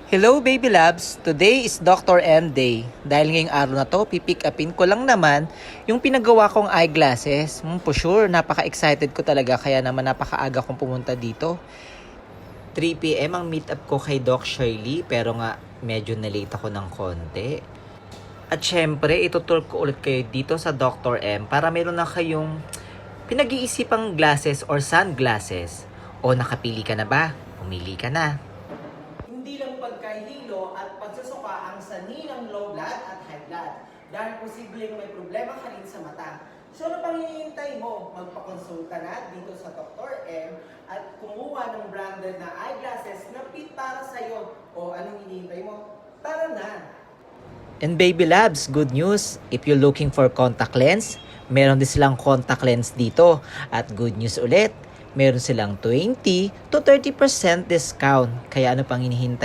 Hello baby loves! Today is Dr. M Day. Dahil ngayong araw na to, pipick upin ko lang naman yung pinagawa kong eyeglasses. For sure, napaka-excited ko talaga kaya naman napakaaga kong pumunta dito. 3 p.m. ang meet up ko kay Doc Shirley pero nga medyo na-late ako ng konti. At syempre, itutur ko ulit kayo dito sa Dr. M para meron na kayong pinag-iisipang glasses or sunglasses. O nakapili ka na ba? Pumili ka na. Hindi lang pagkahilo at pagsusuka ang sanhi ng low blood at high blood dahil posibleng may problema ka rin sa mata. So ano pang hinihintay mo? Magpakonsulta na dito sa Dr. M at kumuha ng branded na eyeglasses na fit para sa'yo. O anong hinihintay mo? Tara na! And baby labs, good news. If you're looking for contact lens, meron din silang contact lens dito. At good news ulit, meron silang 20 to 30% discount. Kaya ano pang hinihintay?